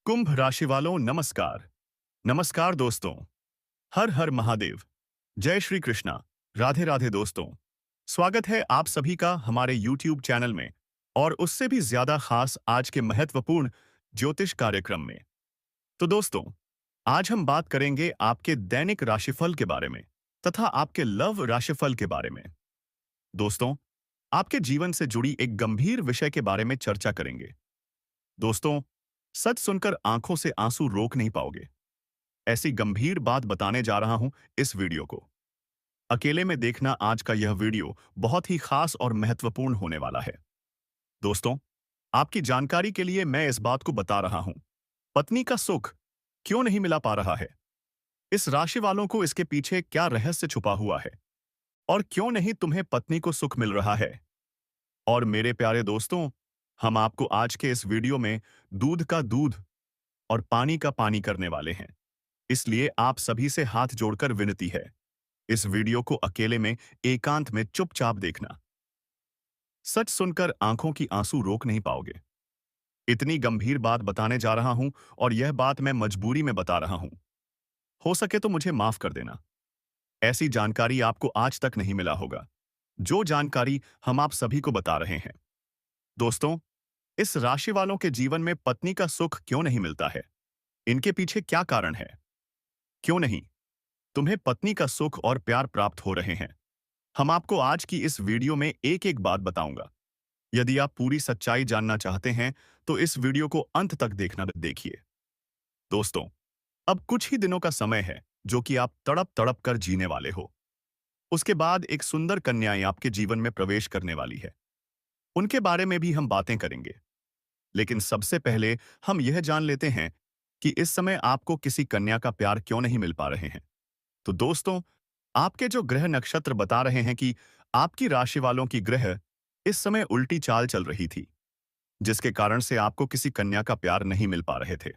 कुंभ राशि वालों नमस्कार। नमस्कार दोस्तों। हर हर महादेव। जय श्री कृष्णा। राधे राधे दोस्तों। स्वागत है आप सभी का हमारे YouTube चैनल में और उससे भी ज्यादा खास आज के महत्वपूर्ण ज्योतिष कार्यक्रम में। तो दोस्तों, आज हम बात करेंगे आपके दैनिक राशिफल के बारे में तथा आपके लव राशिफल के बारे में। दोस्तों, आपके जीवन से जुड़ी एक गंभीर विषय के बारे में चर्चा करेंगे। दोस्तों, सच सुनकर आंखों से आंसू रोक नहीं पाओगे। ऐसी गंभीर बात बताने जा रहा हूं इस वीडियो को। अकेले में देखना आज का यह वीडियो बहुत ही खास और महत्वपूर्ण होने वाला है। दोस्तों, आपकी जानकारी के लिए मैं इस बात को बता रहा हूं। पत्नी का सुख क्यों नहीं मिला पा रहा है? इस राशि वालों को इसके पीछे क्या रहस्य छुपा हुआ है? और क्यों नहीं तुम्हें पत्नी को सुख मिल रहा है? और मेरे प्यारे दोस्तों, हम आपको आज के इस वीडियो में दूध का दूध और पानी का पानी करने वाले हैं। इसलिए आप सभी से हाथ जोड़कर विनती है, इस वीडियो को अकेले में एकांत में चुपचाप देखना। सच सुनकर आंखों की आंसू रोक नहीं पाओगे। इतनी गंभीर बात बताने जा रहा हूं और यह बात मैं मजबूरी में बता रहा हूं। हो सके तो मुझे माफ कर देना। ऐसी जानकारी आपको आज तक नहीं मिला होगा, जो जानकारी हम आप सभी को बता रहे हैं। दोस्तों, इस राशि वालों के जीवन में पत्नी का सुख क्यों नहीं मिलता है? इनके पीछे क्या कारण है? क्यों नहीं तुम्हें पत्नी का सुख और प्यार प्राप्त हो रहे हैं? हम आपको आज की इस वीडियो में एक एक बात बताऊंगा। यदि आप पूरी सच्चाई जानना चाहते हैं तो इस वीडियो को अंत तक देखना देखिए। दोस्तों, अब कुछ ही दिनों का समय है जो कि आप तड़प तड़प कर जीने वाले हो। उसके बाद एक सुंदर कन्याएं आपके जीवन में प्रवेश करने वाली है। उनके बारे में भी हम बातें करेंगे। लेकिन सबसे पहले हम यह जान लेते हैं कि इस समय आपको किसी कन्या का प्यार क्यों नहीं मिल पा रहे हैं। तो दोस्तों, आपके जो ग्रह नक्षत्र बता रहे हैं कि आपकी राशि वालों की ग्रह इस समय उल्टी चाल चल रही थी, जिसके कारण से आपको किसी कन्या का प्यार नहीं मिल पा रहे थे।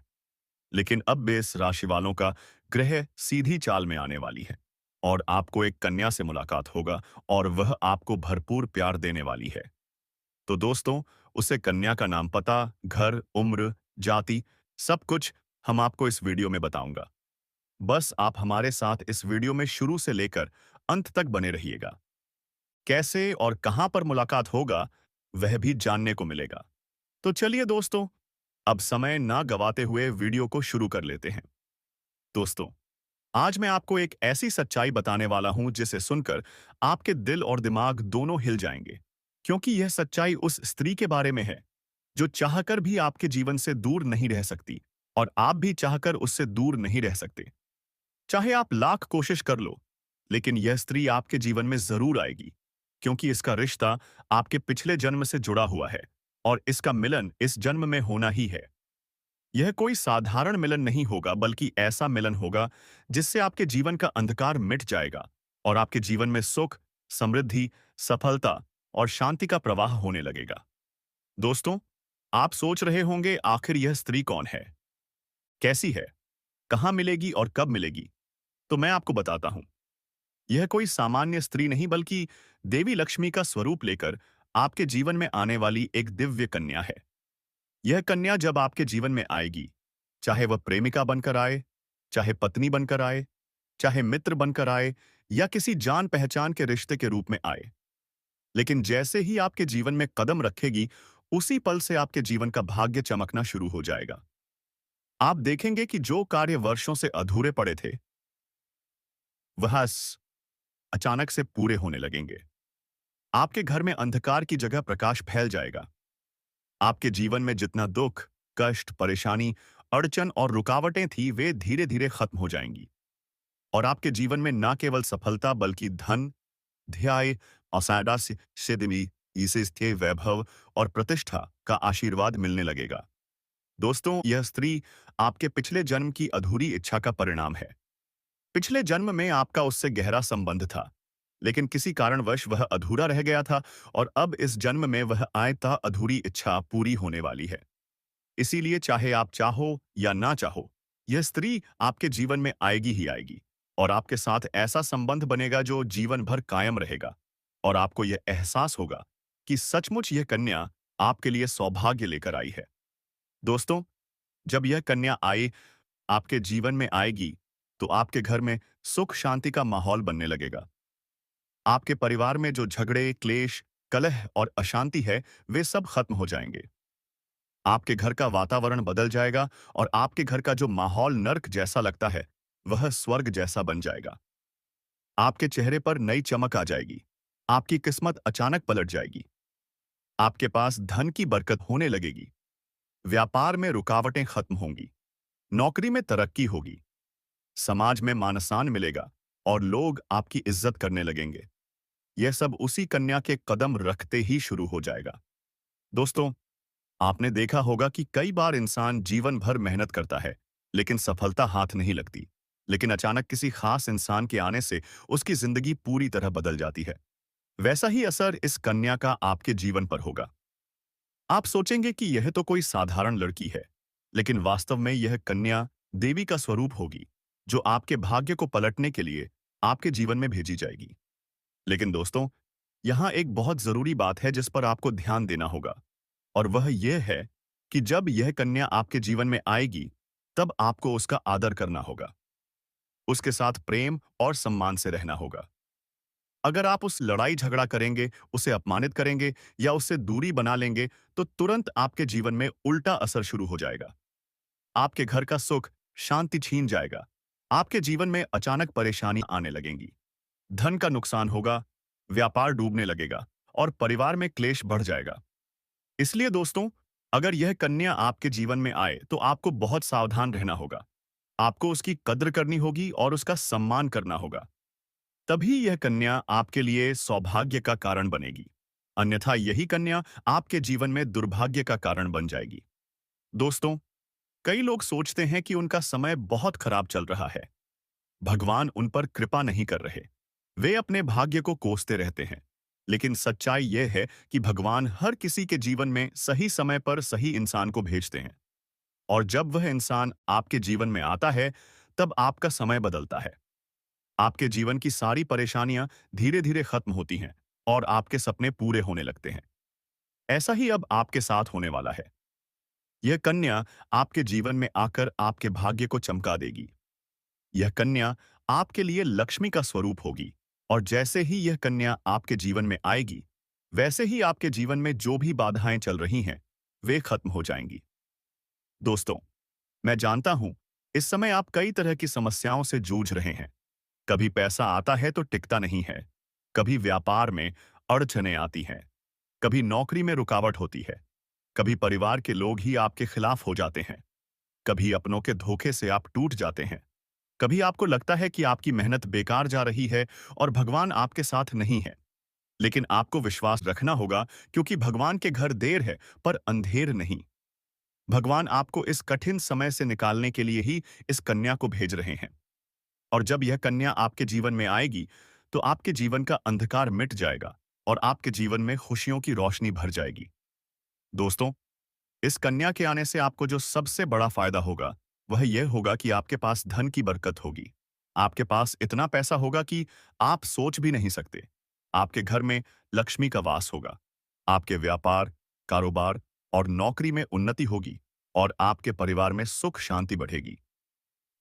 लेकिन अब भी इस राशि वालों का ग्रह सीधी चाल में आने वाली है और आपको एक कन्या से मुलाकात होगा और वह आपको भरपूर प्यार देने वाली है। तो दोस्तों, उसे कन्या का नाम, पता, घर, उम्र, जाति, सब कुछ हम आपको इस वीडियो में बताऊंगा। बस आप हमारे साथ इस वीडियो में शुरू से लेकर अंत तक बने रहिएगा। कैसे और कहां पर मुलाकात होगा वह भी जानने को मिलेगा। तो चलिए दोस्तों, अब समय ना गवाते हुए वीडियो को शुरू कर लेते हैं। दोस्तों, आज मैं आपको एक ऐसी सच्चाई बताने वाला हूं जिसे सुनकर आपके दिल और दिमाग दोनों हिल जाएंगे, क्योंकि यह सच्चाई उस स्त्री के बारे में है जो चाहकर भी आपके जीवन से दूर नहीं रह सकती और आप भी चाहकर उससे दूर नहीं रह सकते। चाहे आप लाख कोशिश कर लो, लेकिन यह स्त्री आपके जीवन में जरूर आएगी, क्योंकि इसका रिश्ता आपके पिछले जन्म से जुड़ा हुआ है और इसका मिलन इस जन्म में होना ही है। यह कोई साधारण मिलन नहीं होगा, बल्कि ऐसा मिलन होगा जिससे आपके जीवन का अंधकार मिट जाएगा और आपके जीवन में सुख, समृद्धि, सफलता और शांति का प्रवाह होने लगेगा। दोस्तों, आप सोच रहे होंगे आखिर यह स्त्री कौन है, कैसी है, कहां मिलेगी और कब मिलेगी? तो मैं आपको बताता हूं। यह कोई सामान्य स्त्री नहीं, बल्कि देवी लक्ष्मी का स्वरूप लेकर आपके जीवन में आने वाली एक दिव्य कन्या है। यह कन्या जब आपके जीवन में आएगी, चाहे वह प्रेमिका बनकर आए, चाहे पत्नी बनकर आए, चाहे मित्र बनकर आए या किसी जान पहचान के रिश्ते के रूप में आए, लेकिन जैसे ही आपके जीवन में कदम रखेगी, उसी पल से आपके जीवन का भाग्य चमकना शुरू हो जाएगा। आप देखेंगे कि जो कार्य वर्षों से अधूरे पड़े थे, वह अचानक से पूरे होने लगेंगे। आपके घर में अंधकार की जगह प्रकाश फैल जाएगा। आपके जीवन में जितना दुख, कष्ट, परेशानी, अड़चन और रुकावटें थी, वे धीरे धीरे खत्म हो जाएंगी और आपके जीवन में न केवल सफलता बल्कि धन, ध्याय, औसादा सिद्धि, ईसे वैभव और प्रतिष्ठा का आशीर्वाद मिलने लगेगा। दोस्तों, यह स्त्री आपके पिछले जन्म की अधूरी इच्छा का परिणाम है। पिछले जन्म में आपका उससे गहरा संबंध था, लेकिन किसी कारणवश वह अधूरा रह गया था और अब इस जन्म में वह आयता अधूरी इच्छा पूरी होने वाली है। इसीलिए चाहे आप चाहो या ना चाहो, यह स्त्री आपके जीवन में आएगी ही आएगी और आपके साथ ऐसा संबंध बनेगा जो जीवन भर कायम रहेगा और आपको यह एहसास होगा कि सचमुच यह कन्या आपके लिए सौभाग्य लेकर आई है। दोस्तों, जब यह कन्या आई आपके जीवन में आएगी, तो आपके घर में सुख शांति का माहौल बनने लगेगा। आपके परिवार में जो झगड़े, क्लेश, कलह और अशांति है, वे सब खत्म हो जाएंगे। आपके घर का वातावरण बदल जाएगा और आपके घर का जो माहौल नर्क जैसा लगता है, वह स्वर्ग जैसा बन जाएगा। आपके चेहरे पर नई चमक आ जाएगी। आपकी किस्मत अचानक पलट जाएगी। आपके पास धन की बरकत होने लगेगी। व्यापार में रुकावटें खत्म होंगी। नौकरी में तरक्की होगी। समाज में मान-सम्मान मिलेगा और लोग आपकी इज्जत करने लगेंगे। यह सब उसी कन्या के कदम रखते ही शुरू हो जाएगा। दोस्तों, आपने देखा होगा कि कई बार इंसान जीवन भर मेहनत करता है, लेकिन सफलता हाथ नहीं लगती। लेकिन अचानक किसी खास इंसान के आने से उसकी जिंदगी पूरी तरह बदल जाती है। वैसा ही असर इस कन्या का आपके जीवन पर होगा। आप सोचेंगे कि यह तो कोई साधारण लड़की है, लेकिन वास्तव में यह कन्या देवी का स्वरूप होगी, जो आपके भाग्य को पलटने के लिए आपके जीवन में भेजी जाएगी। लेकिन दोस्तों, यहाँ एक बहुत जरूरी बात है जिस पर आपको ध्यान देना होगा, और वह यह है कि जब यह कन्या आपके जीवन में आएगी, तब आपको उसका आदर करना होगा। उसके साथ प्रेम और सम्मान से रहना होगा। अगर आप उस लड़ाई झगड़ा करेंगे, उसे अपमानित करेंगे या उससे दूरी बना लेंगे, तो तुरंत आपके जीवन में उल्टा असर शुरू हो जाएगा। आपके घर का सुख, शांति छीन जाएगा। आपके जीवन में अचानक परेशानी आने लगेंगी। धन का नुकसान होगा, व्यापार डूबने लगेगा और परिवार में क्लेश बढ़ जाएगा। इसलिए दोस्तों, अगर यह कन्या आपके जीवन में आए, तो आपको बहुत सावधान रहना होगा। आपको उसकी कद्र करनी होगी और उसका सम्मान करना होगा। तभी यह कन्या आपके लिए सौभाग्य का कारण बनेगी। अन्यथा यही कन्या आपके जीवन में दुर्भाग्य का कारण बन जाएगी। दोस्तों, कई लोग सोचते हैं कि उनका समय बहुत खराब चल रहा है। भगवान उन पर कृपा नहीं कर रहे। वे अपने भाग्य को कोसते रहते हैं। लेकिन सच्चाई यह है कि भगवान हर किसी के जीवन में सही समय पर सही इंसान को भेजते हैं। और जब वह इंसान आपके जीवन में आता है, तब आपका समय बदलता है। आपके जीवन की सारी परेशानियां धीरे-धीरे खत्म होती हैं और आपके सपने पूरे होने लगते हैं। ऐसा ही अब आपके साथ होने वाला है। यह कन्या आपके जीवन में आकर आपके भाग्य को चमका देगी। यह कन्या आपके लिए लक्ष्मी का स्वरूप होगी और जैसे ही यह कन्या आपके जीवन में आएगी, वैसे ही आपके जीवन में जो भी बाधाएं चल रही हैं, वे खत्म हो जाएंगी। दोस्तों, मैं जानता हूं, इस समय आप कई तरह की समस्याओं से जूझ रहे हैं। कभी पैसा आता है तो टिकता नहीं है। कभी व्यापार में अड़चनें आती हैं। कभी नौकरी में रुकावट होती है। कभी परिवार के लोग ही आपके खिलाफ हो जाते हैं। कभी अपनों के धोखे से आप टूट जाते हैं। कभी आपको लगता है कि आपकी मेहनत बेकार जा रही है और भगवान आपके साथ नहीं है। लेकिन आपको विश्वास रखना होगा, क्योंकि भगवान के घर देर है पर अंधेर नहीं। भगवान आपको इस कठिन समय से निकालने के लिए ही इस कन्या को भेज रहे हैं। और जब यह कन्या आपके जीवन में आएगी, तो आपके जीवन का अंधकार मिट जाएगा और आपके जीवन में खुशियों की रोशनी भर जाएगी। दोस्तों, इस कन्या के आने से आपको जो सबसे बड़ा फायदा होगा, वह यह होगा कि आपके पास धन की बरकत होगी। आपके पास इतना पैसा होगा कि आप सोच भी नहीं सकते। आपके घर में लक्ष्मी का वास होगा। आपके व्यापार, कारोबार और नौकरी में उन्नति होगी और आपके परिवार में सुख शांति बढ़ेगी।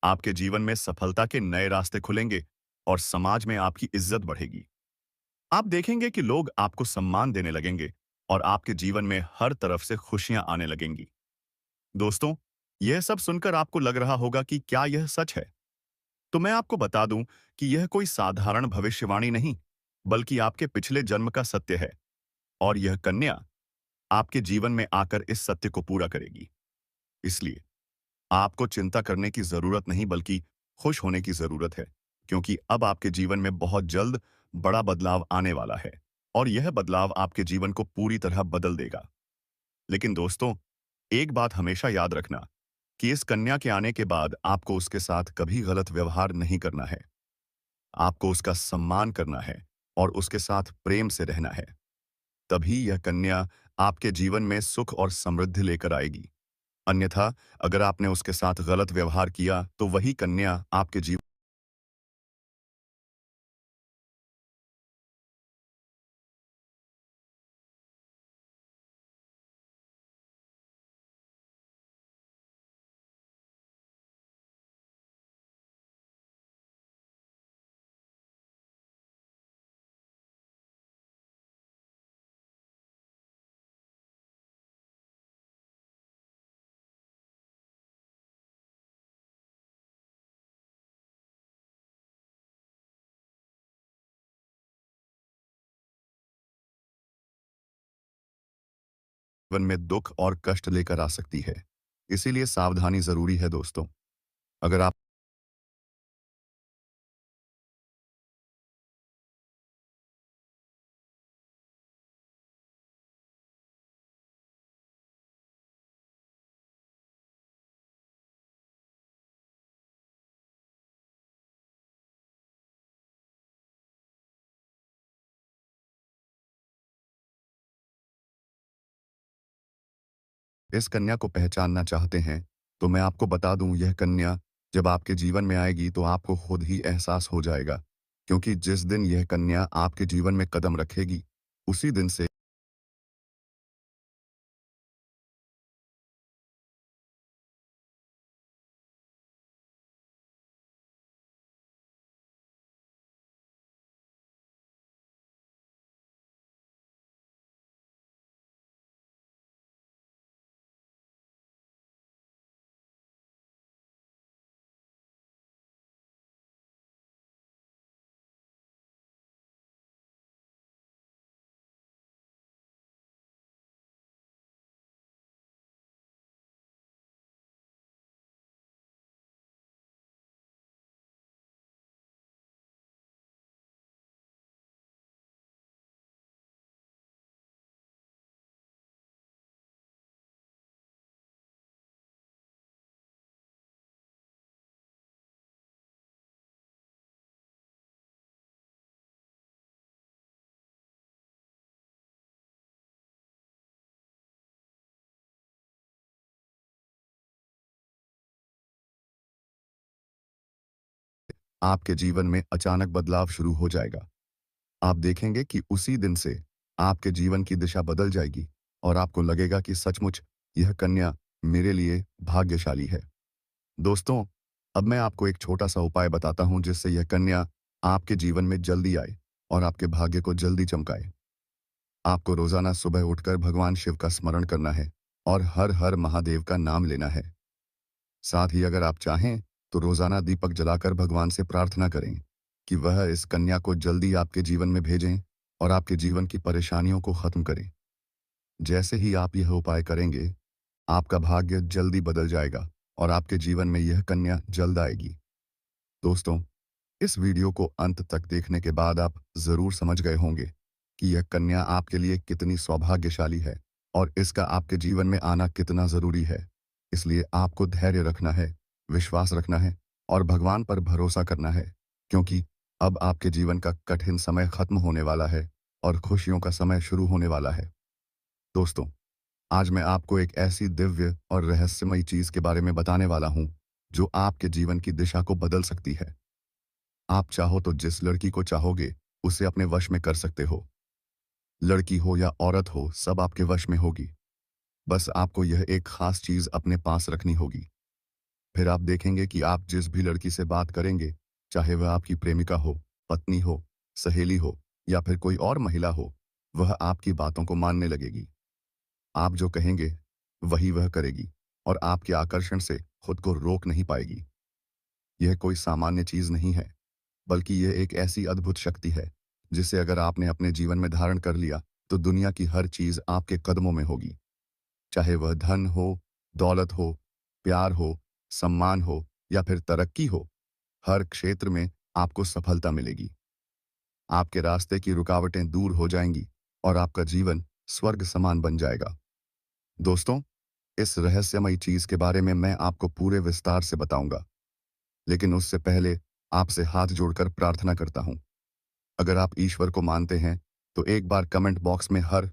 आपके जीवन में सफलता के नए रास्ते खुलेंगे और समाज में आपकी इज्जत बढ़ेगी। आप देखेंगे कि लोग आपको सम्मान देने लगेंगे और आपके जीवन में हर तरफ से खुशियां आने लगेंगी। दोस्तों, यह सब सुनकर आपको लग रहा होगा कि क्या यह सच है? तो मैं आपको बता दूं कि यह कोई साधारण भविष्यवाणी नहीं, बल्कि आपके पिछले जन्म का सत्य है। और यह कन्या आपके जीवन में आकर इस सत्य को पूरा करेगी। इसलिए आपको चिंता करने की जरूरत नहीं, बल्कि खुश होने की जरूरत है, क्योंकि अब आपके जीवन में बहुत जल्द बड़ा बदलाव आने वाला है और यह बदलाव आपके जीवन को पूरी तरह बदल देगा। लेकिन दोस्तों, एक बात हमेशा याद रखना कि इस कन्या के आने के बाद आपको उसके साथ कभी गलत व्यवहार नहीं करना है। आपको उसका सम्मान करना है और उसके साथ प्रेम से रहना है। तभी यह कन्या आपके जीवन में सुख और समृद्धि लेकर आएगी। अन्यथा, अगर आपने उसके साथ गलत व्यवहार किया, तो वही कन्या आपके जीवन जीवन में दुख और कष्ट लेकर आ सकती है। इसीलिए सावधानी जरूरी है दोस्तों। अगर आप इस कन्या को पहचानना चाहते हैं, तो मैं आपको बता दूं, यह कन्या जब आपके जीवन में आएगी तो आपको खुद ही एहसास हो जाएगा। क्योंकि जिस दिन यह कन्या आपके जीवन में कदम रखेगी, उसी दिन से आपके जीवन में अचानक बदलाव शुरू हो जाएगा। आप देखेंगे कि उसी दिन से आपके जीवन की दिशा बदल जाएगी और आपको लगेगा कि सचमुच यह कन्या मेरे लिए भाग्यशाली है। दोस्तों, अब मैं आपको एक छोटा सा उपाय बताता हूं जिससे यह कन्या आपके जीवन में जल्दी आए और आपके भाग्य को जल्दी चमकाए। आपको रोजाना सुबह उठकर भगवान शिव का स्मरण करना है और हर हर महादेव का नाम लेना है। साथ ही अगर आप चाहें तो रोजाना दीपक जलाकर भगवान से प्रार्थना करें कि वह इस कन्या को जल्दी आपके जीवन में भेजें और आपके जीवन की परेशानियों को खत्म करें। जैसे ही आप यह उपाय करेंगे, आपका भाग्य जल्दी बदल जाएगा और आपके जीवन में यह कन्या जल्द आएगी। दोस्तों, इस वीडियो को अंत तक देखने के बाद आप जरूर समझ गए होंगे कि यह कन्या आपके लिए कितनी सौभाग्यशाली है और इसका आपके जीवन में आना कितना जरूरी है। इसलिए आपको धैर्य रखना है, विश्वास रखना है और भगवान पर भरोसा करना है, क्योंकि अब आपके जीवन का कठिन समय खत्म होने वाला है और खुशियों का समय शुरू होने वाला है। दोस्तों, आज मैं आपको एक ऐसी दिव्य और रहस्यमयी चीज के बारे में बताने वाला हूं जो आपके जीवन की दिशा को बदल सकती है। आप चाहो तो जिस लड़की को चाहोगे उसे अपने वश में कर सकते हो। लड़की हो या औरत हो, सब आपके वश में होगी। बस आपको यह एक खास चीज अपने पास रखनी होगी। फिर आप देखेंगे कि आप जिस भी लड़की से बात करेंगे, चाहे वह आपकी प्रेमिका हो, पत्नी हो, सहेली हो या फिर कोई और महिला हो, वह आपकी बातों को मानने लगेगी। आप जो कहेंगे वही वह करेगी और आपके आकर्षण से खुद को रोक नहीं पाएगी। यह कोई सामान्य चीज नहीं है, बल्कि यह एक ऐसी अद्भुत शक्ति है जिसे अगर आपने अपने जीवन में धारण कर लिया तो दुनिया की हर चीज आपके कदमों में होगी। चाहे वह धन हो, दौलत हो, प्यार हो, सम्मान हो या फिर तरक्की हो, हर क्षेत्र में आपको सफलता मिलेगी। आपके रास्ते की रुकावटें दूर हो जाएंगी और आपका जीवन स्वर्ग समान बन जाएगा। दोस्तों, इस रहस्यमयी चीज के बारे में मैं आपको पूरे विस्तार से बताऊंगा, लेकिन उससे पहले आपसे हाथ जोड़कर प्रार्थना करता हूं। अगर आप ईश्वर को मानते हैं तो एक बार कमेंट बॉक्स में हर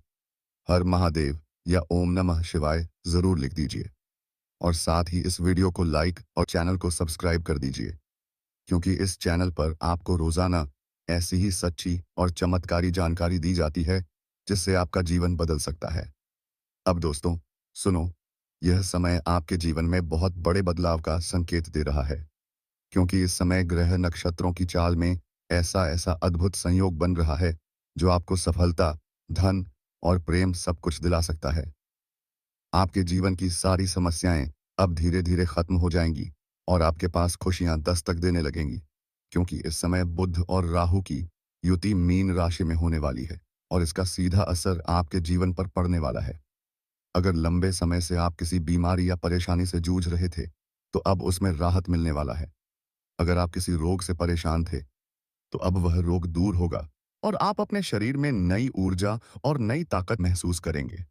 हर महादेव या ओम नमः शिवाय जरूर लिख दीजिए और साथ ही इस वीडियो को लाइक और चैनल को सब्सक्राइब कर दीजिए, क्योंकि इस चैनल पर आपको रोजाना ऐसी ही सच्ची और चमत्कारी जानकारी दी जाती है जिससे आपका जीवन बदल सकता है। अब दोस्तों, सुनो, यह समय आपके जीवन में बहुत बड़े बदलाव का संकेत दे रहा है, क्योंकि इस समय ग्रह नक्षत्रों की चाल में ऐसा ऐसा अद्भुत संयोग बन रहा है जो आपको सफलता, धन और प्रेम सब कुछ दिला सकता है। आपके जीवन की सारी समस्याएं अब धीरे धीरे खत्म हो जाएंगी और आपके पास खुशियां दस्तक देने लगेंगी, क्योंकि इस समय बुध और राहु की युति मीन राशि में होने वाली है और इसका सीधा असर आपके जीवन पर पड़ने वाला है। अगर लंबे समय से आप किसी बीमारी या परेशानी से जूझ रहे थे, तो अब उसमें राहत मिलने वाला है। अगर आप किसी रोग से परेशान थे, तो अब वह रोग दूर होगा और आप अपने शरीर में नई ऊर्जा और नई ताकत महसूस करेंगे।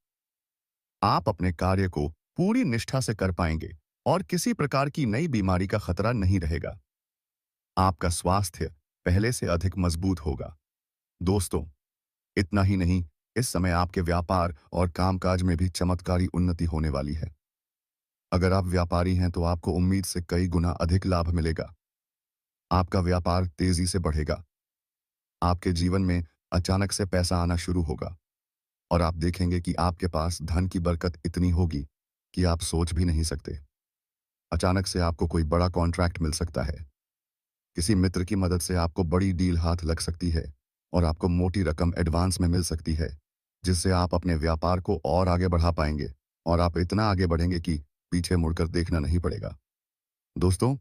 आप अपने कार्य को पूरी निष्ठा से कर पाएंगे और किसी प्रकार की नई बीमारी का खतरा नहीं रहेगा। आपका स्वास्थ्य पहले से अधिक मजबूत होगा। दोस्तों, इतना ही नहीं, इस समय आपके व्यापार और कामकाज में भी चमत्कारी उन्नति होने वाली है। अगर आप व्यापारी हैं तो आपको उम्मीद से कई गुना अधिक लाभ मिलेगा। आपका व्यापार तेजी से बढ़ेगा। आपके जीवन में अचानक से पैसा आना शुरू होगा और आप देखेंगे कि आपके पास धन की बरकत इतनी होगी कि आप सोच भी नहीं सकते। अचानक से आपको कोई बड़ा कॉन्ट्रैक्ट मिल सकता है। किसी मित्र की मदद से आपको बड़ी डील हाथ लग सकती है और आपको मोटी रकम एडवांस में मिल सकती है, जिससे आप अपने व्यापार को और आगे बढ़ा पाएंगे और आप इतना आगे बढ़ेंगे कि पीछे मुड़कर देखना नहीं पड़ेगा। दोस्तों,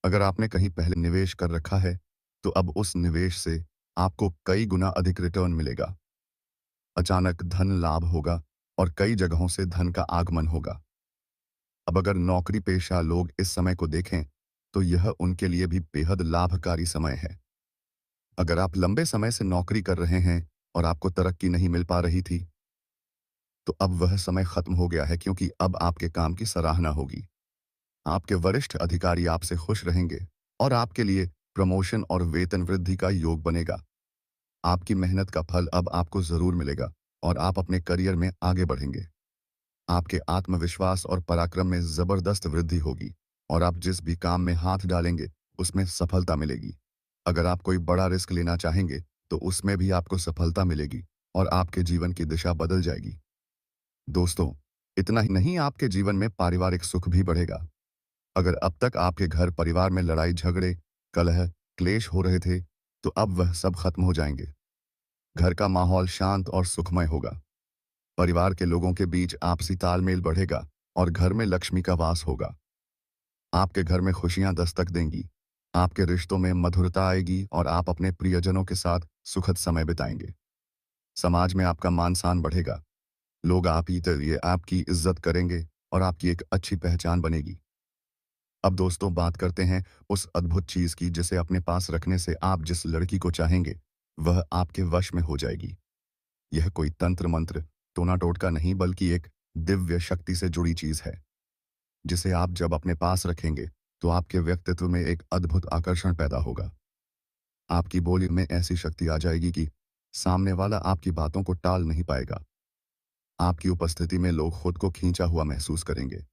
अगर आपने कहीं पहले निवेश कर रखा है, तो अब उस निवेश से आपको कई गुना अधिक रिटर्न मिलेगा। अचानक धन लाभ होगा और कई जगहों से धन का आगमन होगा। अब अगर नौकरी पेशा लोग इस समय को देखें, तो यह उनके लिए भी बेहद लाभकारी समय है। अगर आप लंबे समय से नौकरी कर रहे हैं और आपको तरक्की नहीं मिल पा रही थी, तो अब वह समय खत्म हो गया है, क्योंकि अब आपके काम की सराहना होगी। आपके वरिष्ठ अधिकारी आपसे खुश रहेंगे और आपके लिए प्रमोशन और वेतन वृद्धि का योग बनेगा। आपकी मेहनत का फल अब आपको जरूर मिलेगा और आप अपने करियर में आगे बढ़ेंगे। आपके आत्मविश्वास और पराक्रम में जबरदस्त वृद्धि होगी और आप जिस भी काम में हाथ डालेंगे, उसमें सफलता मिलेगी। अगर आप कोई बड़ा रिस्क लेना चाहेंगे, तो उसमें भी आपको सफलता मिलेगी और आपके जीवन की दिशा बदल जाएगी। दोस्तों, इतना ही नहीं, आपके जीवन में पारिवारिक सुख भी बढ़ेगा। अगर अब तक आपके घर परिवार में लड़ाई झगड़े, कलह, क्लेश हो रहे थे, तो अब वह सब खत्म हो जाएंगे। घर का माहौल शांत और सुखमय होगा। परिवार के लोगों के बीच आपसी तालमेल बढ़ेगा और घर में लक्ष्मी का वास होगा। आपके घर में खुशियां दस्तक देंगी। आपके रिश्तों में मधुरता आएगी और आप अपने प्रियजनों के साथ सुखद समय बिताएंगे। समाज में आपका मान सम्मान बढ़ेगा। लोग आप ही जरिए आपकी इज्जत करेंगे और आपकी एक अच्छी पहचान बनेगी। अब दोस्तों, बात करते हैं उस अद्भुत चीज की, जिसे अपने पास रखने से आप जिस लड़की को चाहेंगे, वह आपके वश में हो जाएगी। यह कोई तंत्र मंत्र, टोना टोटका नहीं, बल्कि एक दिव्य शक्ति से जुड़ी चीज है, जिसे आप जब अपने पास रखेंगे, तो आपके व्यक्तित्व में एक अद्भुत आकर्षण पैदा होगा। आपकी बोली में ऐसी शक्ति आ जाएगी कि सामने वाला आपकी बातों को टाल नहीं पाएगा। आपकी उपस्थिति में लोग खुद को खींचा हुआ महसूस करेंगे।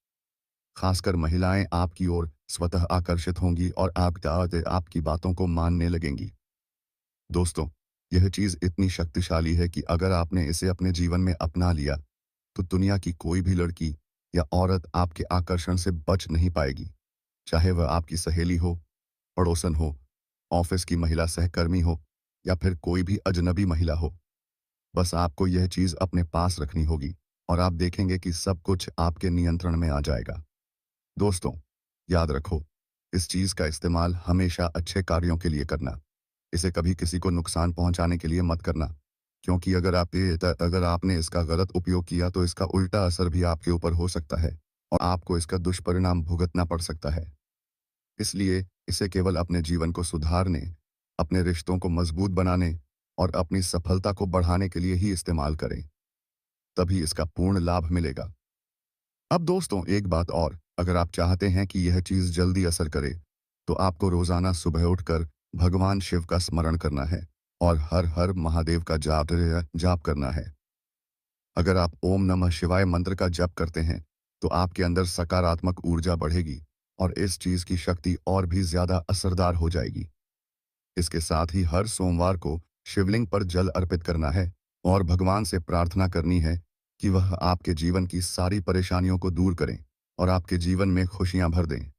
खासकर महिलाएं आपकी ओर स्वतः आकर्षित होंगी और आपकी बातों को मानने लगेंगी। दोस्तों, यह चीज इतनी शक्तिशाली है कि अगर आपने इसे अपने जीवन में अपना लिया, तो दुनिया की कोई भी लड़की या औरत आपके आकर्षण से बच नहीं पाएगी। चाहे वह आपकी सहेली हो, पड़ोसन हो, ऑफिस की महिला सहकर्मी हो, या फिर कोई भी अजनबी महिला हो। बस आपको यह चीज अपने पास रखनी होगी और आप देखेंगे कि सब कुछ आपके नियंत्रण में आ जाएगा। दोस्तों, याद रखो, इस चीज का इस्तेमाल हमेशा अच्छे कार्यों के लिए करना। इसे कभी किसी को नुकसान पहुंचाने के लिए मत करना, क्योंकि अगर आपने इसका गलत उपयोग किया, तो इसका उल्टा असर भी आपके ऊपर हो सकता है और आपको इसका दुष्परिणाम भुगतना पड़ सकता है। इसलिए इसे केवल अपने जीवन को सुधारने, अपने रिश्तों को मजबूत बनाने और अपनी सफलता को बढ़ाने के लिए ही इस्तेमाल करें। तभी इसका पूर्ण लाभ मिलेगा। अब दोस्तों, एक बात और, अगर आप चाहते हैं कि यह चीज जल्दी असर करे, तो आपको रोजाना सुबह उठकर भगवान शिव का स्मरण करना है और हर हर महादेव का जाप करना है। अगर आप ओम नमः शिवाय मंत्र का जप करते हैं, तो आपके अंदर सकारात्मक ऊर्जा बढ़ेगी और इस चीज की शक्ति और भी ज्यादा असरदार हो जाएगी। इसके साथ ही हर सोमवार को शिवलिंग पर जल अर्पित करना है और भगवान से प्रार्थना करनी है कि वह आपके जीवन की सारी परेशानियों को दूर करें और आपके जीवन में खुशियां भर दें।